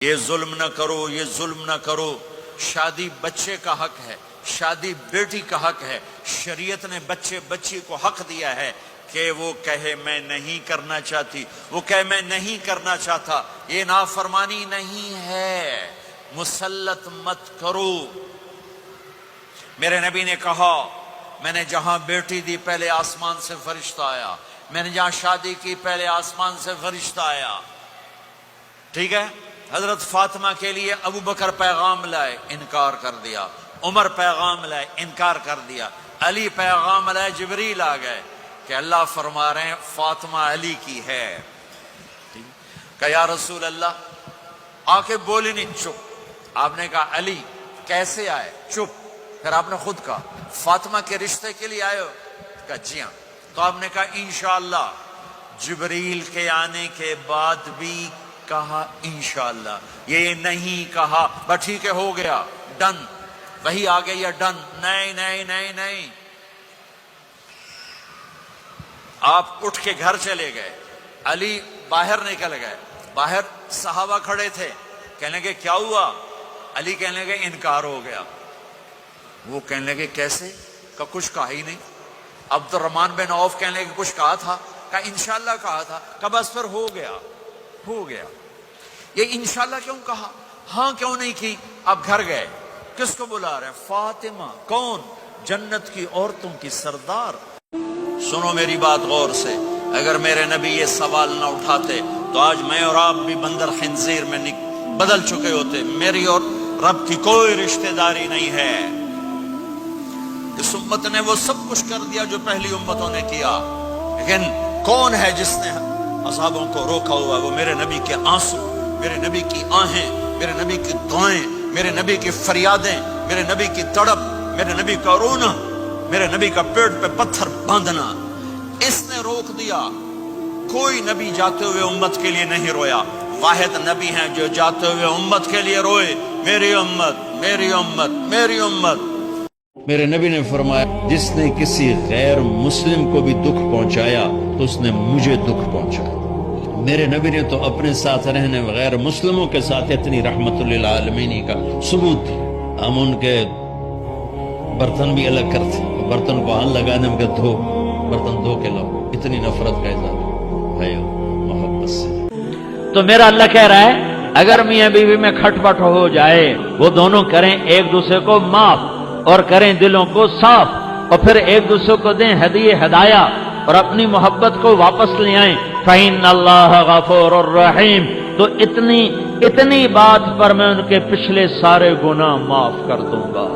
یہ ظلم نہ کرو، یہ ظلم نہ کرو۔ شادی بچے کا حق ہے، شادی بیٹی کا حق ہے۔ شریعت نے بچی کو حق دیا ہے کہ وہ کہے میں نہیں کرنا چاہتی، وہ کہے میں نہیں کرنا چاہتا۔ یہ نافرمانی نہیں ہے، مسلط مت کرو۔ میرے نبی نے کہا میں نے جہاں بیٹی دی پہلے آسمان سے فرشتہ آیا، میں نے جہاں شادی کی پہلے آسمان سے فرشتہ آیا۔ ٹھیک ہے، حضرت فاطمہ کے لیے ابو بکر پیغام لائے، انکار کر دیا۔ عمر پیغام لائے، انکار کر دیا۔ علی پیغام لائے، جبریل آ گئے کہ اللہ فرما رہے ہیں فاطمہ علی کی ہے۔ کہ یا رسول اللہ، آ کے بولے نہیں، چپ۔ آپ نے کہا علی کیسے آئے؟ چپ۔ پھر آپ نے خود کہا فاطمہ کے رشتے کے لیے آئے ہو؟ کہا جی ہاں۔ تو آپ نے کہا انشاءاللہ۔ جبریل کے آنے کے بعد بھی کہا انشاءاللہ، یہ نہیں کہا بس ٹھیک ہے ہو گیا، ڈن، وہی آ گئی ہے، ڈن۔ نہیں نہیں نہیں نہیں، آپ اٹھ کے گھر چلے گئے، علی باہر نکل گئے، باہر صحابہ کھڑے تھے، کہنے لگے کیا ہوا؟ علی کہنے لگے انکار ہو گیا۔ وہ کہنے لگے کیسے؟ کہ کچھ کہا ہی نہیں۔ عبد الرحمن بن عوف کہنے لگے کچھ کہا تھا؟ کہ انشاءاللہ کہا تھا۔ کہ بس پھر ہو گیا، ہو گیا۔ یہ انشاءاللہ کیوں کہا؟ ہاں کیوں نہیں کی؟ اب گھر گئے، کس کو بلا رہے ہیں؟ فاطمہ۔ کون؟ جنت کی عورتوں کی سردار۔ سنو میری بات غور سے، اگر میرے نبی یہ سوال نہ اٹھاتے تو آج میں اور آپ بھی بندر خنزیر میں بدل چکے ہوتے۔ میری اور رب کی کوئی رشتہ داری نہیں ہے۔ اس امت نے وہ سب کچھ کر دیا جو پہلی امتوں نے کیا، لیکن کون ہے جس نے اصحابوں کو روکا ہوا؟ وہ میرے نبی کے آنسو، میرے نبی کی آہیں، میرے نبی کی دعائیں، میرے نبی کی فریادیں، میرے نبی کی تڑپ، میرے نبی کا رونا، میرے نبی کا پیٹ پہ پتھر باندھنا، اس نے روک دیا۔ کوئی نبی جاتے ہوئے امت کے لیے نہیں رویا، واحد نبی ہیں جو جاتے ہوئے امت کے لیے روئے، میری امت، میری امت، میری امت۔ میرے نبی نے فرمایا جس نے کسی غیر مسلم کو بھی دکھ پہنچایا تو اس نے مجھے دکھ پہنچایا۔ میرے نبی نے تو اپنے ساتھ رہنے غیر مسلموں کے ساتھ اتنی رحمت للعالمین کا ثبوت دیا۔ ہم ان کے برتن بھی الگ کرتے، برتن کو ہاتھ لگانے میں کہ دھو، برتن دھو کے لاؤ، اتنی نفرت کا اظہار بھائیو محبت سے۔ تو میرا اللہ کہہ رہا ہے اگر میاں بیوی میں کھٹ پٹ ہو جائے، وہ دونوں کریں ایک دوسرے کو معاف اور کریں دلوں کو صاف، اور پھر ایک دوسرے کو دیں ہدیہ ہدایہ اور اپنی محبت کو واپس لے آئیں۔ فَإِنَّ اللَّهَ غَفُورٌ رَحِيمٌ۔ تو اتنی بات پر میں ان کے پچھلے سارے گناہ معاف کر دوں گا۔